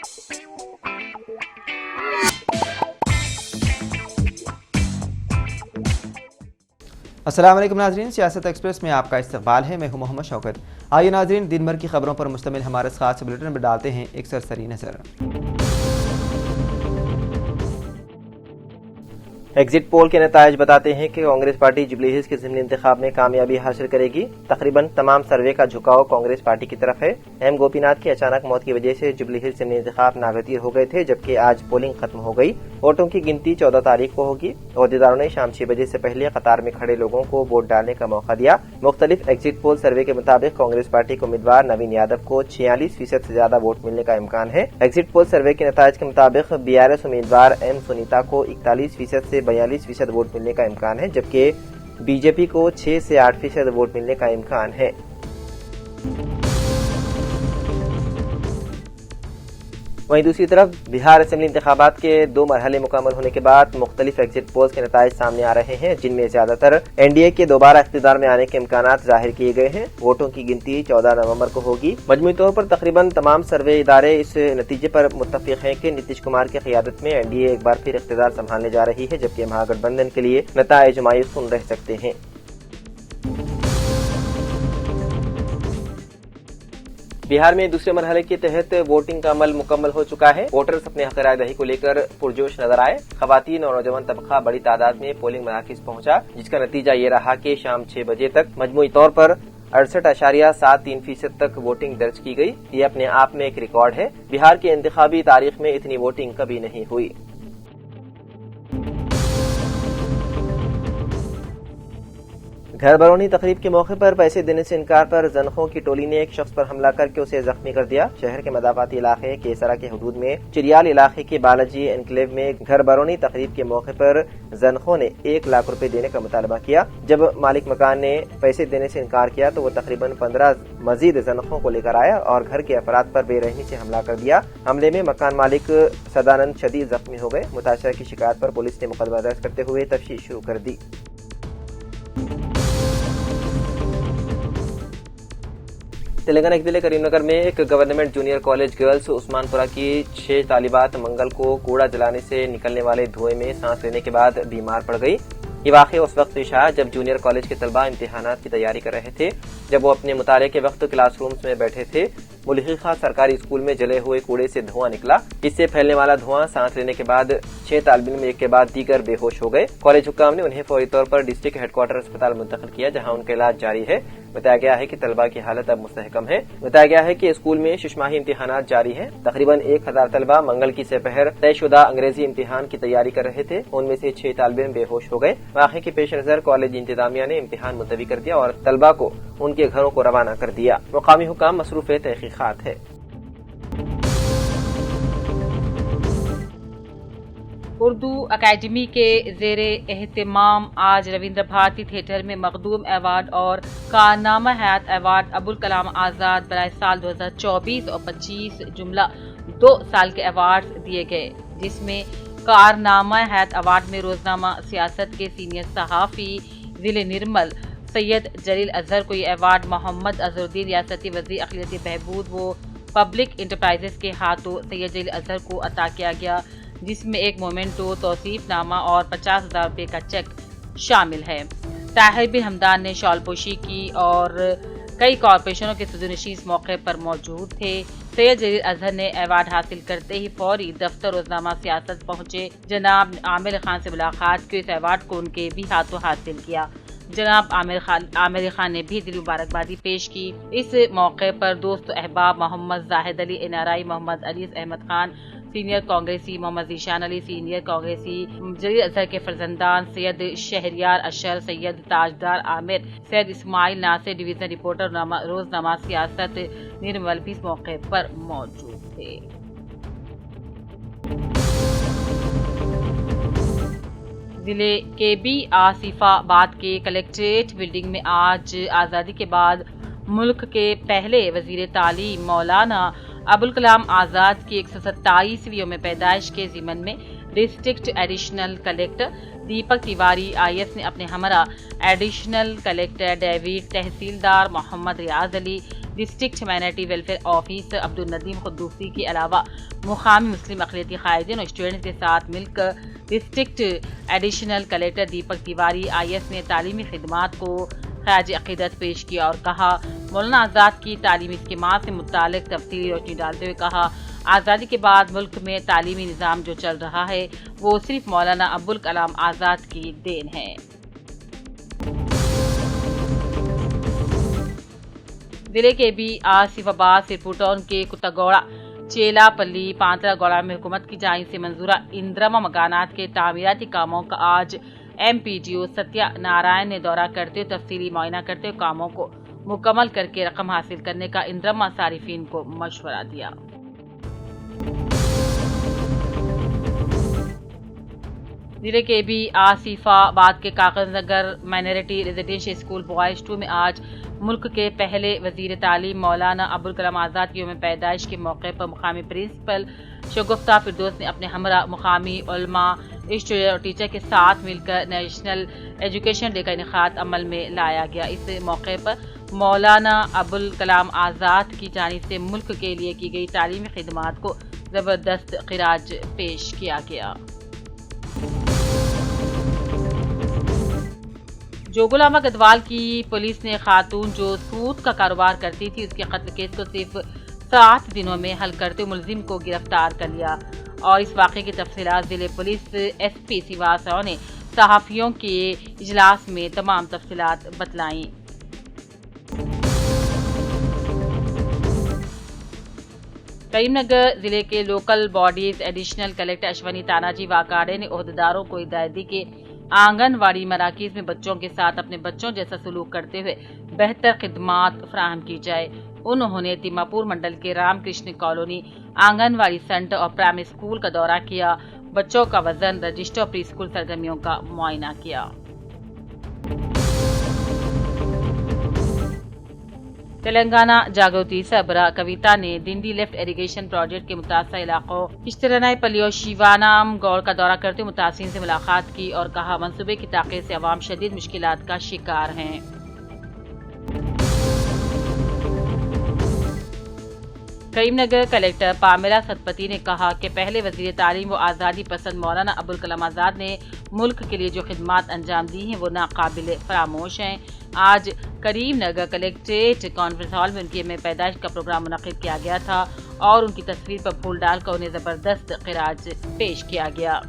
अस्सलाम वालेकुम नाज़रीन, सियासत एक्सप्रेस में आपका इस्तकबाल है। मैं हूं मोहम्मद शौकत। आइए नाज़रीन, दिन भर की खबरों पर मुश्तमिल हमारे खास बुलेटिन में डालते हैं एक सरसरी नज़र। एग्जिट पोल के नताइज बताते हैं कि कांग्रेस पार्टी जुबली हिल्स के ज़िमनी इंतखाब में कामयाबी हासिल करेगी। तकरीबन तमाम सर्वे का झुकाव कांग्रेस पार्टी की तरफ है। एम गोपीनाथ की अचानक मौत की वजह से जुबली हिल्स ज़िमनी इंतखाब नागज़ीर हो गए थे, जबकि आज पोलिंग खत्म हो गई। वोटों की गिनती 14 तारीख को होगी। अहदेदारों ने शाम 6 बजे से पहले कतार में खड़े लोगों को वोट डालने का मौका दिया। मुख्तलिफ एग्जिट पोल सर्वे के मुताबिक कांग्रेस पार्टी के उम्मीदवार नवीन यादव को 46% से ज्यादा वोट मिलने का इम्कान है। एग्जिट पोल सर्वे के नताइज के मुताबिक BRS उम्मीदवार M सुनीता को 41% से 42% वोट मिलने का इम्कान है, जबकि BJP को 6 से 8% वोट मिलने का इम्कान है। वहीं दूसरी तरफ बिहार असेंबली इंतखाबात के 2 मरहले मुकम्मल होने के बाद मुख्तलिफ एग्जिट पोल्स के नताइज सामने आ रहे हैं, जिनमें ज्यादातर NDA के दोबारा इख्तिदार में आने के इम्कानात जाहिर किए गए हैं। वोटों की गिनती 14 नवंबर को होगी। मजमूई तौर पर तकरीबन तमाम सर्वे इदारे इस नतीजे पर मुत्तफिक हैं कि नीतीश कुमार की क़ियादत में NDA एक बार फिर इख्तिदार संभालने जा रही है, जबकि महागठबंधन के लिए नताइज मायूसकुन रह सकते हैं। बिहार में दूसरे मरहले के तहत वोटिंग का अमल मुकम्मल हो चुका है। वोटर्स अपने हक राय दही को लेकर पुरजोश नजर आए। खवातीन और नौजवान तबका बड़ी तादाद में पोलिंग मराकज पहुंचा, जिसका नतीजा ये रहा कि शाम 6 बजे तक मजमूई तौर पर 68.73% तक वोटिंग दर्ज की गई। ये अपने आप में एक रिकॉर्ड है। बिहार की इंतखाबी तारीख में इतनी वोटिंग कभी नहीं हुई। घर बरौनी तकरीब के मौके पर पैसे देने से इनकार पर जनखों की टोली ने एक शख्स पर हमला करके उसे जख्मी कर दिया। शहर के मदाफाती इलाके केसरा के हदूद में चिरियाल इलाके के बालाजी एनक्लेव में घर बरौनी तकरीब के मौके पर जनखों ने 1 लाख रुपए देने का मुतालबा किया। जब मालिक मकान ने पैसे देने से इनकार किया तो वो तकरीबन 15 मजीद जनखों को लेकर आया और घर के अफराद पर बेरहमी से हमला कर दिया। हमले में मकान मालिक सदानंद शदीद जख्मी हो गए। मुताशरा की शिकायत पर पुलिस ने मुकदमा दर्ज करते हुए तफ्तीश शुरू कर दी। तेलंगाना के जिले करीमनगर में एक government junior college girls Usmanpura की 6 तालिबात मंगल को कूड़ा जलाने से निकलने वाले धुएं में सांस लेने के बाद बीमार पड़ गई। ये वाक़या उस वक्त पेश आया जब जूनियर कॉलेज के तलबा इम्तिहानात की तैयारी कर रहे थे। जब वो अपने मुताले के वक्त क्लासरूम्स में बैठे थे, मुल्हिका सरकारी स्कूल में जले हुए कूड़े से धुआं निकला। इससे फैलने वाला धुआं सांस लेने के बाद 6 तालिब इल्म एक के बाद दीगर बेहोश हो गए। कॉलेज हुक्काम ने उन्हें फौरी तौर पर डिस्ट्रिक्ट हेडक्वार्टर अस्पताल मुंतकिल किया, जहां उनका इलाज जारी है। बताया गया है कि तलबा की हालत अब मुस्तहकम है। बताया गया है कि स्कूल में शिशमाही इम्तिहानात जारी हैं। तकरीबन 1000 तलबा मंगल की सेपहर तयशुदा अंग्रेजी इम्तिहान की तैयारी कर रहे थे। उनमें से 6 तालिब इल्म बेहोश हो गए। वाक़े के पेश नजर कॉलेज इंतजामिया ने इम्तिहान मुलतवी कर दिया और तलबा को उनके घरों को रवाना कर दिया। मुकामी हुक्काम मसरूफ तहकीकात है। उर्दू अकेडमी के ज़ेरे एहतमाम आज रविंद्र भारती थिएटर में मखदूम अवार्ड और कारनामा हयात अवार्ड अबुल कलाम आज़ाद बराए साल 2024 और 25 जुमला 2 साल के अवार्ड दिए गए, जिसमें कारनामा हयात अवार्ड में रोजनामा सियासत के सीनियर सहाफ़ी ज़िले निर्मल सैयद जलील अजहर को ये अवार्ड मोहम्मद अजहरुद्दीन रियासती वज़ीर अक़लियती बहबूद व पब्लिक इंटरप्राइजेस के हाथों सैयद जलील अजहर को अता किया गया, जिसमें एक मोमेंटो, तौसीफनामा और 50,000 रुपये का चेक शामिल है। ताहिर बिन हमदान ने शॉलपोशी की और कई कॉरपोरेशनों के सदस्यनशीं इस मौके पर मौजूद थे। सैयद जलील अजहर ने अवार्ड हासिल करते ही फौरी दफ्तर रोजनामा सियासत पहुंचे। जनाब आमिर खान से मुलाकात की, इस अवार्ड को उनके भी हाथों हासिल किया। जनाब आमिर खान ने भी दिली मुबारकबादी पेश की। इस मौके पर दोस्त अहबाब मोहम्मद जाहिद अली NRI, मोहम्मद अलीस अहमद खान सीनियर कांग्रेसी, मोहम्मद जीशान अली सीनियर कांग्रेसी, जलील अजहर के फर्जंदान सैयद शहरियार अशर, सैयद ताजदार आमिर, सैयद इस्माइल नासिर, डिवीजन रिपोर्टर रोजनामा सियासत निर्मल भी इस मौके पर मौजूद थे। जिले के आसिफाबाद के कलेक्ट्रेट बिल्डिंग में आज आज़ादी के बाद मुल्क के पहले वजीर तालीम मौलाना अबुल कलाम आज़ाद की 127वीं यौम पैदाइश के ज़िमन में district additional collector Deepak Tiwari IS ने अपने हमरा additional collector David, tehsildar Mohammed Riyaz Ali, district minority welfare officer Abdul Nadeem Quddusi کے علاوہ مقامی مسلم اقلیتی قائدین اور اسٹوڈنٹس کے ساتھ مل کر district additional collector Deepak Tiwari IS نے تعلیمی خدمات کو خراج عقیدت پیش کیا اور کہا مولانا آزاد کی تعلیمی اسکیمات سے متعلق تفصیلی روشنی ڈالتے ہوئے کہا آزادی کے بعد ملک میں تعلیمی نظام جو چل رہا ہے وہ صرف مولانا ابوالکلام آزاد کی دین ہے۔ ضلع کے بھی آصف آباد سرپوٹون کے کتاگوڑا چیلا پلی پانترا گوڑا میں حکومت کی جانب سے منظورہ اندرما مکانات کے تعمیراتی کاموں کا آج MPDO ستیہ نارائن نے دورہ کرتے ہوئے تفصیلی معائنہ کرتے ہوئے کاموں کو مکمل کر کے رقم حاصل کرنے کا اندرما صارفین کو مشورہ دیا۔ ضلع کے بھی آصف آباد کے کاغذ Nagar minority residential school boys 2 میں آج ملک کے پہلے وزیر تعلیم مولانا ابوالکلام آزاد کی یوم پیدائش کے موقع پر مقامی پرنسپل شگفتہ فردوس نے اپنے ہمراہ مقامی علماء اسٹوڈنٹ اور ٹیچر کے ساتھ مل کر نیشنل ایجوکیشن ڈے کا انعقاد عمل میں لایا گیا۔ اس موقع پر مولانا ابوالکلام آزاد کی جانب سے ملک کے لیے کی گئی تعلیمی خدمات کو زبردست خراج پیش کیا گیا۔ جوگلامہ گدوال کی پولیس نے خاتون جو سود کا کاروبار کرتی تھی اس کے قتل کیس کو صرف 7 دنوں میں حل کرتے ہوئے ملزم کو گرفتار کر لیا اور اس واقعے کی تفصیلات ضلع پولیس SP سیواسو نے صحافیوں کے اجلاس میں تمام تفصیلات بتلائیں۔ کریم نگر ضلع کے local bodies additional collector Ashwini Tanaji Wakade نے عہدیداروں کو ہدایت دی کہ آنگن واڑی مراکز میں بچوں کے ساتھ اپنے بچوں جیسا سلوک کرتے ہوئے بہتر خدمات فراہم کی جائے۔ انہوں نے تیماپور منڈل کے رام کرشن کالونی آنگن واڑی سینٹر اور پرائمری اسکول کا دورہ کیا، بچوں کا وزن، رجسٹر اور پری اسکول سرگرمیوں کا معائنہ کیا۔ تلنگانہ جاگرتی سربراہ کویتا نے دنڈی لیفٹ اریگیشن پروجیکٹ کے متاثرہ علاقوں کشترنائی پلی اور شیوانام گوڑ کا دورہ کرتے ہوئے متاثرین سے ملاقات کی اور کہا منصوبے کی تاخیر سے عوام شدید مشکلات کا شکار ہیں۔ کریم نگر کلیکٹر پامیلا ستپتی نے کہا کہ پہلے وزیر تعلیم و آزادی پسند مولانا ابوالکلام آزاد نے ملک کے لیے جو خدمات انجام دی ہیں وہ ناقابل فراموش ہیں۔ آج کریم نگر کلیکٹریٹ کانفرنس ہال میں ان کی یوم پیدائش کا پروگرام منعقد کیا گیا تھا اور ان کی تصویر پر پھول ڈال کر انہیں زبردست خراج پیش کیا گیا۔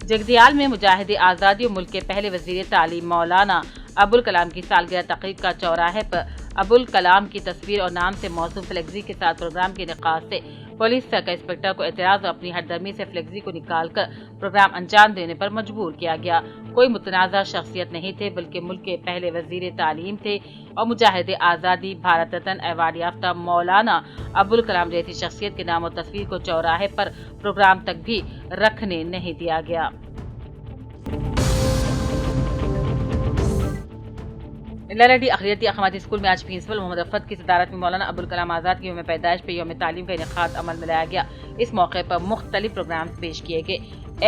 جگتیال میں مجاہد آزادی اور ملک کے پہلے وزیر تعلیم مولانا ابوالکلام کی سالگرہ تقریب کا چوراہے پر ابوالکلام کی تصویر اور نام سے موزوں فلیکسی کے ساتھ پروگرام کے انعقاد سے پولیس سرکل انسپکٹر کو اعتراض اور اپنی ہردرمی سے فلیکسی کو نکال کر پروگرام انجام دینے پر مجبور کیا گیا۔ کوئی متنازع شخصیت نہیں تھے بلکہ ملک کے پہلے وزیر تعلیم تھے اور مجاہد آزادی بھارت رتن ایوارڈ یافتہ مولانا ابوالکلام جیسی شخصیت کے نام اور تصویر کو چوراہے پر پروگرام تک بھی رکھنے نہیں دیا گیا۔ لرڈی اقلیتی اقامتی اسکول میں آج پرنسپل محمد رفعت کی صدارت میں مولانا ابوالکلام آزاد کی یوم پیدائش پہ یوم تعلیم کا انعقاد عمل میں لایا گیا۔ اس موقع پر مختلف پروگرامز پیش کیے گئے۔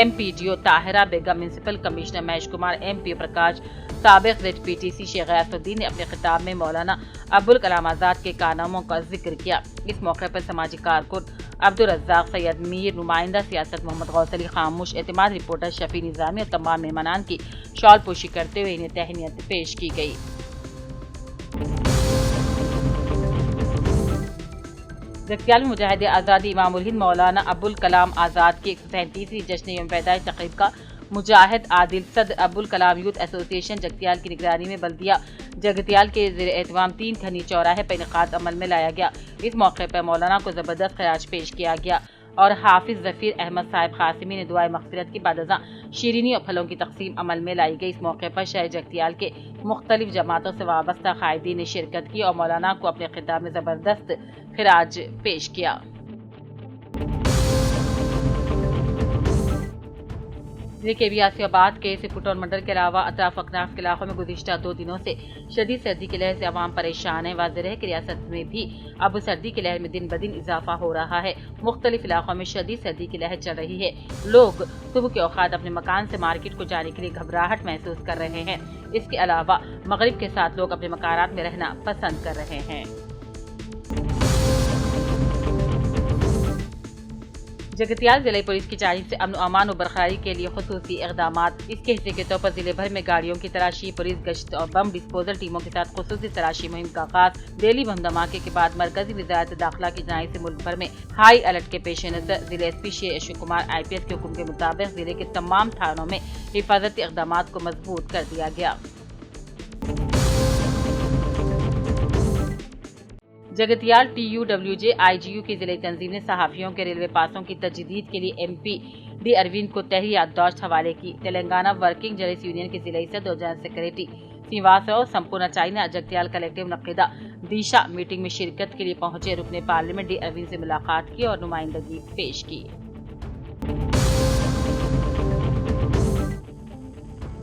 MPDO طاہرہ بیگم، municipal commissioner Mahesh Kumar, MP Prakash, سابق ZPTC شیخ غیاث الدین نے اپنے خطاب میں مولانا ابوالکلام آزاد کے کارناموں کا ذکر کیا۔ اس موقع پر سماجی کارکن عبدالرزاق سید میر، نمائندہ سیاست محمد غوث علی خاموش، اعتماد رپورٹر شفیع نظامی اور تمام مہمانان کی شال پوشی کرتے ہوئے انہیں تہنیت پیش کی گئی۔ جگتیال میں مجاہد آزادی امام الہند مولانا ابوالکلام آزاد کی 137ویں جشن یوم پیدائش تقریب کا مجاہد عادل صدر ابوالکلام یوتھ ایسوسی ایشن جگتیال کی نگرانی میں بلدیہ جگتیال کے زیر اہتمام 3 کھنی چوراہے پر انعقاد عمل میں لایا گیا۔ اس موقع پر مولانا کو زبردست خراج پیش کیا گیا اور حافظ ظفیر احمد صاحب قاسمی نے دعائے مغفرت کی بعد ازاں شیرینی اور پھلوں کی تقسیم عمل میں لائی گئی۔ اس موقع پر شہر جگتیال کے مختلف جماعتوں سے وابستہ قائدین نے شرکت کی اور مولانا کو اپنے خطاب میں زبردست خراج پیش کیا۔ जिले के आसियाबाद के सिपुटौन मंडल के अलावा अतराफ अकनाफ के इलाकों में गुज़िश्ता 2 दिनों से शदीद सर्दी की लहर से आवाम परेशान है। वाज़ेह है कि रियासत में भी अब सर्दी की लहर में दिन ब दिन इजाफा हो रहा है। मुख्तलिफ इलाकों में शदीद सर्दी की लहर चल रही है। लोग सुबह के औकात अपने मकान से मार्केट को जाने के लिए घबराहट महसूस कर रहे हैं। इसके अलावा मगरिब के साथ लोग अपने मकानात में रहना पसंद कर रहे हैं। जगतियाल जिले पुलिस की जानिब से अमन अमान और बरकरारी के लिए खुसूसी इक़दामात। इसके हिस्से के तौर पर जिले भर में गाड़ियों की तलाशी, पुलिस गश्त और बम डिस्पोजल टीमों के साथ खुसूसी तलाशी मुहिम का आगाज। दिल्ली बम धमाके के बाद मरकजी वज़ारत दाखिला की जानिब से मुल्क भर में हाई अलर्ट के पेश नज़र जिले एसपी शेर अशोक कुमार IPS के हुक्म के मुताबिक जिले के तमाम थानों में हिफाजती इक़दामात को मजबूत कर दिया गया। जगतियाल TUWJ IGU की जिले तंजीम ने सहाफ़ियों के रेलवे पासों की तजदीद के लिए MP D अरविंद को तहरीर याददाश्त हवाले की। तेलंगाना वर्किंग जर्नलिस्ट यूनियन के जिले सदर और जनरल सेक्रेटरी श्रीवास्तव संपूर्णाचारी ने जगतियाल कलेक्टिव मुनक्किदा दिशा मीटिंग में शिरकत के लिए पहुंचे रुकने पार्लियामेंट D अरविंद से मुलाकात की और नुमाइंदगी पेश की।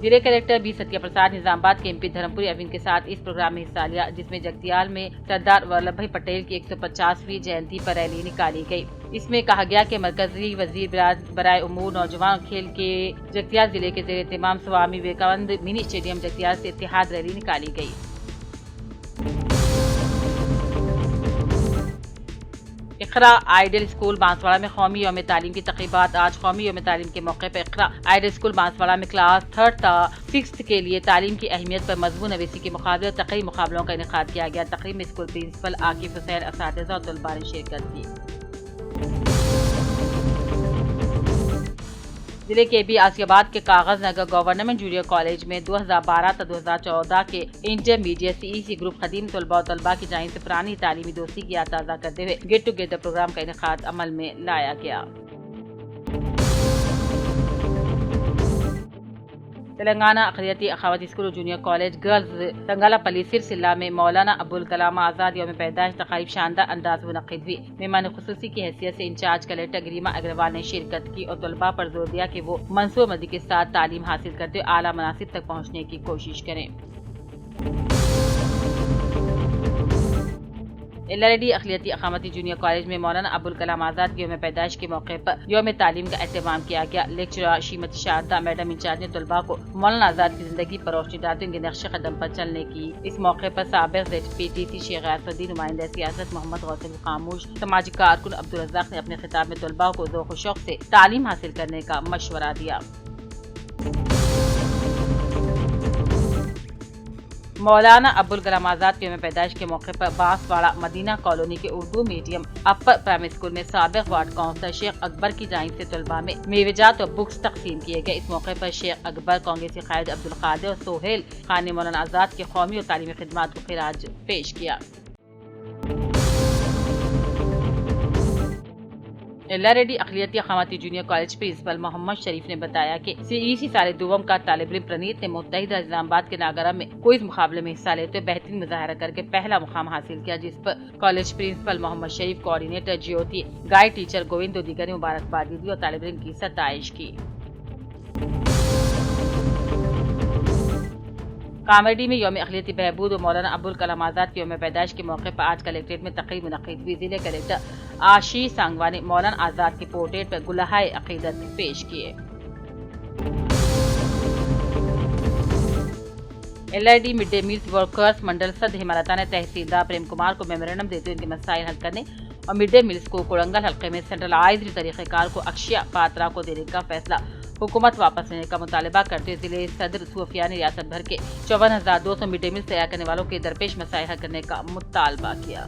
जिले कलेक्टर बी सत्या प्रसाद निजामाबाद के MP धर्मपुरी अरविंद के साथ इस प्रोग्राम में हिस्सा लिया, जिसमें जगतियाल में सरदार वल्लभ भाई पटेल की 150वीं जयंती पर रैली निकाली गई। इसमें कहा गया कि मरकजी वजीर बराए उमूर नौजवान और खेल के जगतियाल जिले के ज़ेरे एहतमाम स्वामी विवेकानंद मिनी स्टेडियम जगतियाल से इत्तेहाद रैली निकाली गई। इक़रा आइडियल स्कूल बांसवाड़ा में कौमी यौम तालीम की तक़रीबात। आज कौमी यौम तालीम के मौके पर इक़रा आइडियल स्कूल बांसवाड़ा में क्लास 3rd ता 6th के लिए तालीम की अहमियत पर मज़मून नवीसी के मुकाबले और तक़रीरी मुकाबलों का इनेकाद किया गया। तक़रीब में स्कूल प्रिंसिपल आकिफ हुसैन, असातिज़ा और तलबा ने शिरकत की। जिले के भी आसियाबाद के कागज नगर गवर्नमेंट जूनियर कॉलेज में 2012 ता 2014 के इंटरमीडिएट CEC ग्रुप खदीम तलबा और तलबा की जानिब से पुरानी तालीमी दोस्ती की याद ताज़ा करते हुए गेट टुगेदर प्रोग्राम का इनेकाद अमल में लाया गया। तेलंगाना अक़लियती अखावती स्कूल और जूनियर कॉलेज गर्ल्स तंगालापल्ली सिरसिल्ला में मौलाना अबुल कलाम आज़ाद यौम पैदाइश तक़रीब शानदार अंदाज में मुनक़्क़िद हुई। मेहमान खुसूसी की हैसियत से इंचार्ज कलेक्टर गरिमा अग्रवाल ने शिरकत की और तलबा पर जोर दिया कि वो मंसूबबंदी के साथ तालीम हासिल करते हुए आला मनासिब तक पहुँचने की कोशिश करें। LRD अक़लियती अखावती जूनियर कॉलेज में मौलाना अबुल कलाम आज़ाद की यौम पैदाइश के मौके पर यौम तालीम का एहतमाम किया गया। Lecturer Shrimati Sharada madam in charge ने तलबा को मौलाना आज़ाद की जिंदगी पर रोशनी डालते उनके नक्शे कदम पर चलने की। इस मौके पर साबिक़ ZPTC शेख गयासुद्दीन, नुमाइंदा सियासत मोहम्मद गौसम खामोश, समाजी कारकुन अब्दुल रज़्ज़ाक़ ने अपने खिताब में तलबा को ज़ौक़ व शौक़ से तालीम हासिल करने का मशवरा दिया। मौलाना अबुल कलाम आज़ाद के यौम पैदाइश के मौके पर बांसवाड़ा मदीना कॉलोनी के Urdu medium upper primary school में साबिक़ वार्ड काउंसलर शेख अकबर की जानिब से तलबा में मेवेजात और बुक्स तकसीम किए गए। इस मौके पर शेख अकबर, कांग्रेसी कायद अब्दुल कादिर और सोहेल खान ने मौलाना आज़ाद के कौमी और तालीमी खिदमात को खिराज पेश किया। LRD अक़लियती अखावती junior college principal Mohammed Sharif ने बताया कि CEC साले दुवम का तालिब इल्म प्रणीत ने मुत्तहिदा निजामाबाद के नागरा में क्विज मुकाबले में हिस्सा लेते हुए बेहतरीन मुजाहरा करके पहला मुकाम हासिल किया, जिस पर कॉलेज प्रिंसिपल मोहम्मद शरीफ, कोऑर्डिनेटर ज्योति, गाइड टीचर गोविंद और दीगर ने मुबारकबादी दी और तालिब इल्म की सताइश की। कामेडी में यौम अक़लियती बहबूद और मौलाना अबुल कलाम आज़ाद के यौम पैदाइश के मौके पर आज कलेक्ट्रेट में तक़रीब मुनक़्क़िद हुई। जिले कलेक्टर आशीष सांगवा ने मौलाना आज़ाद के पोर्ट्रेट पर गुलहाए अक़ीदत पेश किए। LRD mid day meals workers मंडल सद हिमालता ने तहसीलदार प्रेम कुमार को मेमोरेंडम देते हुए उनके मसाइल हल करने और मिड डे मील्स को कोड़ंगल हल्के में सेंट्रलाइज्ड तरीक़ेकार को अक्षय पात्रा को देने का फैसला हुकूमत वापस लेने का मुतालबा करते हुए जिले सदर सूफिया ने रियासत भर के 54,200 मिड डे मील तैयार करने वालों के दरपेश मसाइल हल करने का मुतालबा किया।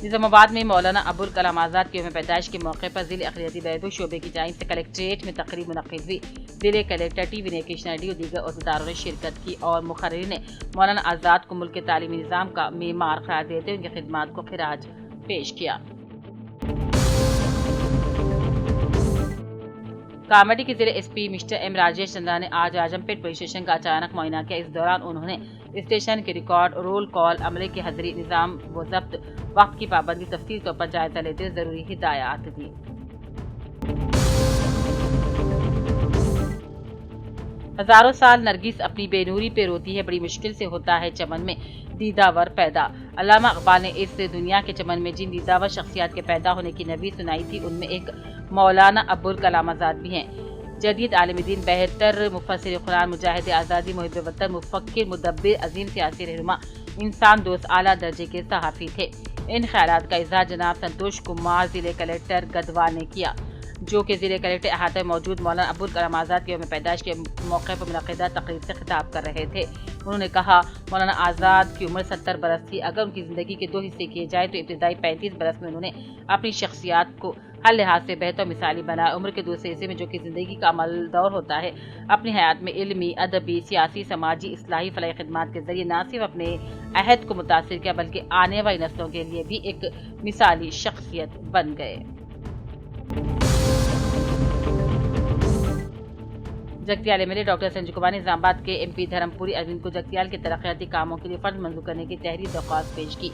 निजामाबाद में मौलाना अबुल कलाम आज़ाद के यौम पैदाइश के मौके पर जिले अक़लियती बहबूद शोबे की जानिब से कलेक्ट्रेट में तक़रीब मुनक़्क़िद हुई। जिले कलेक्टर टी विनेकेश नायडू और दीगर अहदेदारों ने शिरकत की और मुखर्रिरीन ने मौलाना आज़ाद को मुल्क के तालीमी निज़ाम का मेमार करार देते हुए उनकी खिदमात को खिराज पेश किया। कामाडी के जिले SP mister M Rajesh Chandra ने आज आजमपेट पुलिस स्टेशन का अचानक मुआयना किया। इस दौरान उन्होंने स्टेशन के रिकॉर्ड, रोल कॉल, अमले की हाजिरी, निजाम व जब्त, वक्त की पाबंदी तफसील तौर पर जायजा लेते हुए जरूरी हिदायत दी। हजारों साल नरगिस अपनी बेनूरी पे रोती है, बड़ी मुश्किल से होता है चमन में दीदावर पैदा। अल्लामा इकबाल ने इस दुनिया के चमन में जिन दीदावर शख्सियत के पैदा होने की नवीद सुनाई थी, उनमें एक मौलाना अबुल कलाम आज़ाद भी हैं। जदीद आलिम दीन, बेहतर मुफस्सिर कुरान, मुजाहिद आज़ादी, मुहिब वतन, मुफक्किर, मुदब्बिर, अजीम सियासी रहनुमा, इंसान दोस्त, आला दर्जे के सहाफ़ी थे। इन ख्यालात का इज़हार जनाब संतोष कुमार जिले कलेक्टर गढ़वाल ने किया, जो कि जिले कलेक्टर अहाते में मौजूद मौलाना अबुल कलाम आज़ाद के यौम पैदाइश के मौके पर मुनक़िदा तकरीब से खिताब कर रहे थे। उन्होंने कहा, मौलाना आज़ाद की उम्र 70 बरस थी। अगर उनकी ज़िंदगी के 2 हिस्से किए जाए तो इब्तिदाई 35 बरस में उन्होंने अपनी शख्सियत को हर लिहाज से बेहतर मिसाली बनाया। उम्र के दूसरे हिस्से में, जो कि ज़िंदगी का अमल दौर होता है, अपनी हयात में इल्मी, अदबी, सियासी, समाजी, इस्लाही, फलाही खिदमात के जरिए न सिर्फ अपने अहद को मुतासिर किया, बल्कि आने वाली नस्लों के लिए भी एक मिसाली शख्सियत बन गए। जगतियाल एमएलए डॉक्टर संजय कुमार ने निजामाबाद के एमपी धर्मपुरी अरविंद को जगतियाल के तरक्याती कामों के लिए फंड मंजूर करने की तहरीर दरख्वास्त पेश की।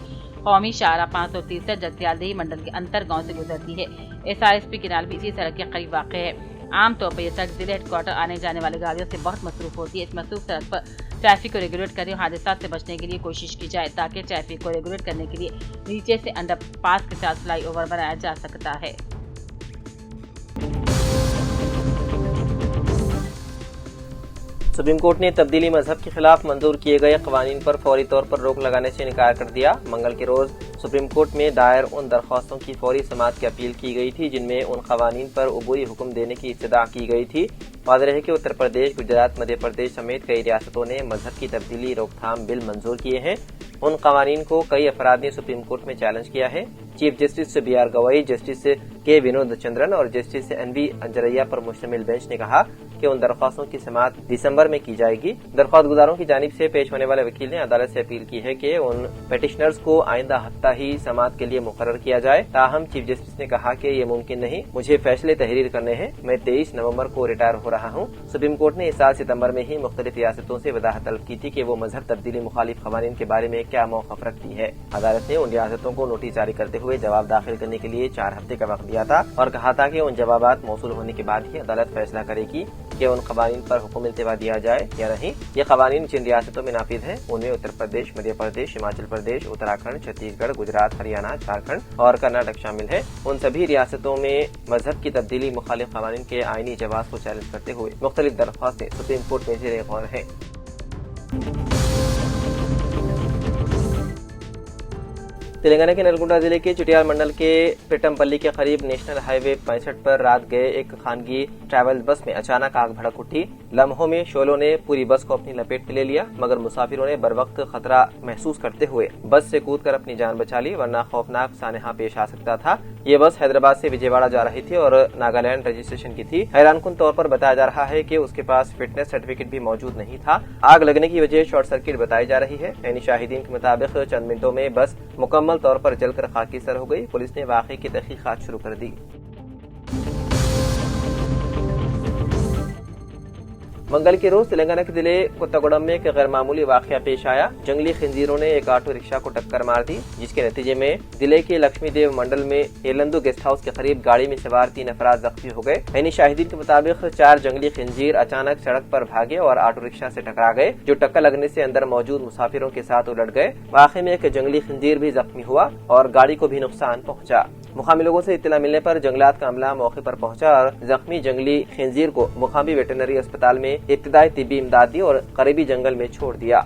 कौमी शाहराह 563 जगतियाल देही मंडल के अंतर गांव से गुजरती है। एसआरएसपी किनाल भी इसी सड़क के करीब वाक़ है। आमतौर पर यह सड़क जिले हेडक्वार्टर आने जाने वाली गाड़ियों से बहुत मसरूफ होती है। इस मसरूफ सड़क पर ट्रैफिक को रेगुलेट करने और हादसा से बचने के लिए कोशिश की जाए, ताकि ट्रैफिक को रेगुलेट करने के लिए नीचे से अंडरपास के साथ फ्लाई ओवर बनाया जा सकता है। सुप्रीम कोर्ट ने तब्दीली मजहब के खिलाफ मंजूर किए गए कवानीन पर फौरी तौर पर रोक लगाने से इनकार कर दिया। मंगल के रोज सुप्रीम कोर्ट में दायर उन दरख्वास्तों की फौरी समाअत की अपील की गई थी, जिनमें उन कवानीन पर उबूरी हुक्म देने की इस्तदा की गई थी। वाज़ेह है कि उत्तर प्रदेश, गुजरात, मध्य प्रदेश समेत कई रियासतों ने मजहब की तब्दीली रोकथाम बिल मंजूर किए हैं। उन कवानीन को कई अफराद ने सुप्रीम कोर्ट में चैलेंज किया है। Chief justice B R Gavai, justice K Vinod Chandran और जस्टिस एन वी अंजरैया पर मुश्तमिल बेंच ने कहा कि उन दरख्वास्तों की समाअत दिसंबर में की जाएगी। दरख्वास्त गुजारों की जानिब से पेश होने वाले वकील ने अदालत से अपील की है कि उन पेटिशनर्स को आइंदा हफ्ता ही समाअत के लिए मुकर्रर किया जाए। ताहम चीफ जस्टिस ने कहा कि ये मुमकिन नहीं, मुझे फैसले तहरीर करने हैं। मैं 23 नवंबर को रिटायर हो रहा हूँ। सुप्रीम कोर्ट ने इस साल सितंबर में ही मुख्तलिफ रियासतों से वजाहत तलब की थी कि वो मजहब तब्दीली मुखालिफ कवानीन के बारे में क्या मौक़िफ़ रखती है। अदालत ने उन रियासतों को नोटिस जारी करते हुए जवाब दाखिल करने के लिए 4 हफ्ते का वक्त दिया था और कहा था कि उन जवाबात मौसूल होने के बाद ही अदालत फैसला करेगी कि उन कवानीन पर हुक्म इल्तिवा दिया जाए या नहीं। ये कवानीन जिन रियासतों में नाफिज हैं, उनमें उत्तर प्रदेश, मध्य प्रदेश, हिमाचल प्रदेश, उत्तराखंड, छत्तीसगढ़, गुजरात, हरियाणा, झारखंड और कर्नाटक शामिल है। उन सभी रियासतों में मजहब की तब्दीली मुखालिफ कवानीन के आईनी जवाब को चैलेंज करते हुए मुख्तलिफ दरख्वास्तें सुप्रीम कोर्ट में ज़ेर गौर हैं। तेलंगाना के नलगुंडा जिले के चुटियाल मंडल के पेटमपल्ली के करीब नेशनल हाईवे 65 पर रात गए एक खानगी ट्रैवल बस में अचानक आग भड़क उठी। लम्हों में शोलों ने पूरी बस को अपनी लपेट में ले लिया, मगर मुसाफिरों ने बर वक्त खतरा महसूस करते हुए बस से कूदकर अपनी जान बचा ली, वरना खौफनाक सानहा पेश आ सकता था। ये बस हैदराबाद से विजयवाड़ा जा रही थी और नागालैंड रजिस्ट्रेशन की थी। हैरानकुन तौर पर बताया जा रहा है कि उसके पास फिटनेस सर्टिफिकेट भी मौजूद नहीं था। आग लगने की वजह शॉर्ट सर्किट बताई जा रही है। यानी शाहिदीन के मुताबिक चंद मिनटों में बस मुकम्मल तौर पर जलकर खाकीसर हो गई। पुलिस ने वाक़े की तहकीकात शुरू कर दी। मंगल के रोज तेलंगाना के जिले कोत्तागुडम में एक गैर मामूली वाकया पेश आया। जंगली खंजीरों ने एक ऑटो रिक्शा को टक्कर मार दी, जिसके नतीजे में जिले के लक्ष्मी देव मंडल में एलंदू गेस्ट हाउस के करीब गाड़ी में सवार 3 अफराद जख्मी हो गए। यानी शाहिदीन के मुताबिक 4 जंगली खंजीर अचानक सड़क पर भागे और ऑटो रिक्शा से टकरा गए, जो टक्कर लगने से अंदर मौजूद मुसाफिरों के साथ उलट गए। वाकई में एक जंगली खंजीर भी जख्मी हुआ और गाड़ी को भी नुकसान पहुंचा। मुकामी लोगों से इत्तला मिलने पर जंगलात का अमला मौके पर पहुंचा और जख्मी जंगली खंजीर को मुकामी वेटरनरी अस्पताल में इब्तिदाई तिब्बी इमदाद दी और करीबी जंगल में छोड़ दिया।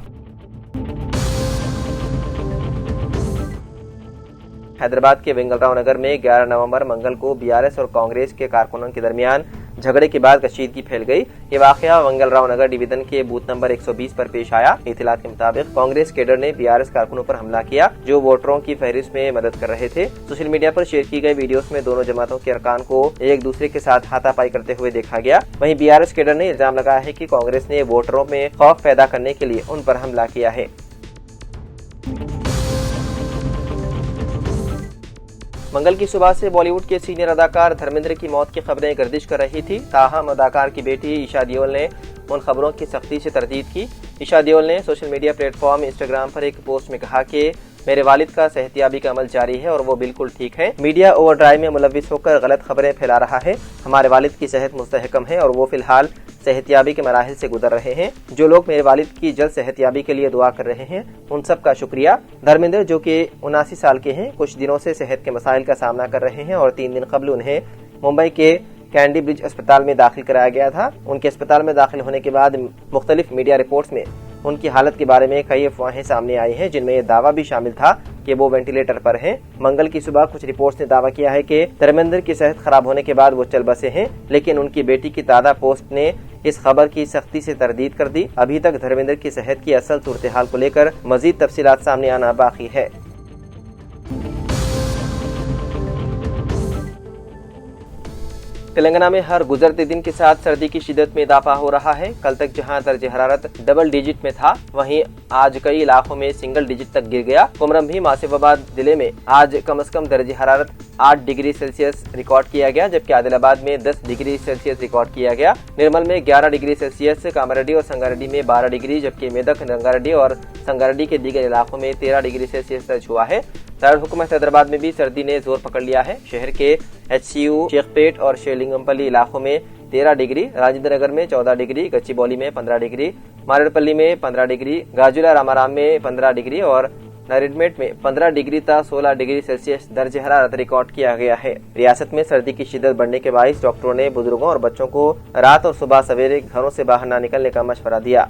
हैदराबाद के वेंगलराव नगर में 11 नवंबर मंगल को बीआरएस और कांग्रेस के कारकुनों के दरमियान झगड़े के बाद कशीदगी फैल गई। ये वाकया वेंगलराव नगर डिवीजन के बूथ नंबर 120 पर पेश आया। इत्तलात के मुताबिक कांग्रेस कैडर ने बीआरएस कारकुनों पर हमला किया, जो वोटरों की फहरिस्त में मदद कर रहे थे। सोशल मीडिया पर शेयर की गई वीडियोस में दोनों जमातों के अरकान को एक दूसरे के साथ हाथापाई करते हुए देखा गया। वहीं बीआरएस कैडर ने इल्जाम लगाया है कि कांग्रेस ने वोटरों में खौफ पैदा करने के लिए उन पर हमला किया है। मंगल की सुबह से बॉलीवुड के सीनियर अदाकार धर्मेंद्र की मौत की खबरें गर्दिश कर रही थी। ताहम अदाकार की बेटी ईशा देओल ने उन खबरों की सख्ती से तरदीद की। ईशा देओल ने सोशल मीडिया प्लेटफॉर्म इंस्टाग्राम पर एक पोस्ट में कहा कि मेरे वालिद का सेहतियाबी का अमल जारी है और वो बिल्कुल ठीक है। मीडिया ओवरड्राइव में मुलविस होकर गलत खबरें फैला रहा है। हमारे वालिद की सेहत मुस्तहकम है और वो फिलहाल सेहतियाबी के मराहिल से गुजर रहे हैं। जो लोग मेरे वालिद की जल्द सेहतियाबी के लिए दुआ कर रहे हैं उन सब का शुक्रिया। धर्मेंद्र जो कि 79 साल के हैं, कुछ दिनों से सेहत के मसाइल का सामना कर रहे हैं और 3 दिन कबल उन्हें मुंबई के कैंडी ब्रिज अस्पताल में दाखिल कराया गया था। उनके अस्पताल में दाखिल होने के बाद मुख्तलिफ मीडिया रिपोर्ट्स में उनकी हालत के बारे में कई अफवाहें सामने आई हैं, जिनमें यह दावा भी शामिल था कि वो वेंटिलेटर पर हैं। मंगल की सुबह कुछ रिपोर्ट्स ने दावा किया है कि धर्मेंद्र की सेहत खराब होने के बाद वो चल बसे हैं, लेकिन उनकी बेटी की ताज़ा पोस्ट ने इस खबर की सख्ती से तरदीद कर दी। अभी तक धर्मेंद्र की सेहत की असल सूरत हाल को लेकर मजीद तफसीलात सामने आना बाकी है। तेलंगाना में हर गुजरते दिन के साथ सर्दी की शिद्दत में इजाफा हो रहा है। कल तक जहां दर्ज हरारत डबल डिजिट में था, वहीं आज कई इलाकों में सिंगल डिजिट तक गिर गया। कोमरम भी आसिफाबाद जिले में आज कम से कम दर्ज हरारत 8 डिग्री सेल्सियस रिकॉर्ड किया गया, जबकि आदिलाबाद में 10 डिग्री सेल्सियस रिकॉर्ड किया गया। निर्मल में 11 डिग्री सेल्सियस, कामारेड्डी और संगारेड्डी में 12 डिग्री, जबकि मेदक, रंगारेड्डी और संगारेड्डी के दीगर इलाकों में 13 डिग्री सेल्सियस दर्ज हुआ है। दारुल हुकूमत हैदराबाद में भी सर्दी ने जोर पकड़ लिया है। शहर के HCU, शेखपेट और शेरलिंगमपल्ली इलाकों में 13 डिग्री, राजेंद्र नगर में 14 डिग्री, गच्चीबौली में 15 डिग्री, मारेडपल्ली में 15 डिग्री, गाजुला रामाराम में 15 डिग्री और नारिडमेट में 15 डिग्री तक 16 डिग्री सेल्सियस दर्ज हरारत रिकॉर्ड किया गया है। रियासत में सर्दी की शिद्दत बढ़ने के बायस डॉक्टरों ने बुजुर्गों और बच्चों को रात और सुबह सवेरे घरों से बाहर न निकलने का मशवरा दिया।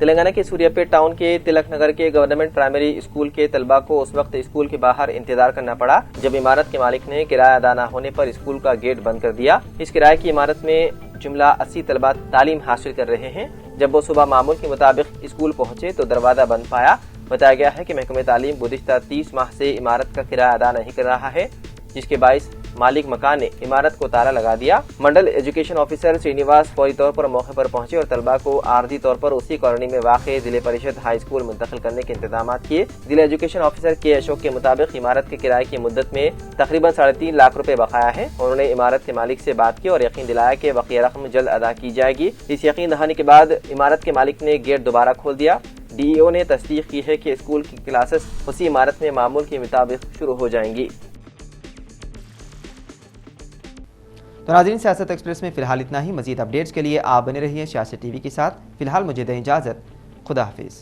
तेलंगाना के सूर्यापेट टाउन के तिलक नगर के गवर्नमेंट प्राइमरी स्कूल के तलबा को उस वक्त स्कूल के बाहर इंतजार करना पड़ा जब इमारत के मालिक ने किराया अदा न होने पर स्कूल का गेट बंद कर दिया। इस किराए की इमारत में जुमला 80 तलबा तालीम हासिल कर रहे हैं। जब वो सुबह मामूल के मुताबिक स्कूल पहुंचे तो दरवाजा बंद पाया। बताया गया है कि महकमे तालीम गुज़िश्ता 30 माह से इमारत का किराया अदा नहीं कर रहा है, जिसके बायस मालिक मकान ने इमारत को ताला लगा दिया। मंडल एजुकेशन ऑफिसर श्रीनिवास फौरी तौर पर मौके पर पहुंचे और तलबा को आर्जी तौर पर उसी कॉलोनी में वाक़ जिले परिषद हाई स्कूल मुंतकिल करने के इंतजाम किए। जिला एजुकेशन ऑफिसर के अशोक के मुताबिक इमारत के किराए की मुद्दत में तकरीबन 3.5 लाख रुपए बकाया है। उन्होंने इमारत के मालिक से बात की और यकीन दिलाया कि बकिया रकम जल्द अदा की जाएगी। इस यकीन दहानी के बाद इमारत के मालिक ने गेट दोबारा खोल दिया। DEO ने तस्दीक की है कि स्कूल की क्लासेस उसी इमारत में मामूल के मुताबिक शुरू हो जाएंगी। तो नाज़रीन, सियासत एक्सप्रेस में फिलहाल इतना ही। मजीद अपडेट्स के लिए आप बने रहिए सियासत TV के साथ। फिलहाल मुझे दें इजाज़त। खुदा हाफिज़।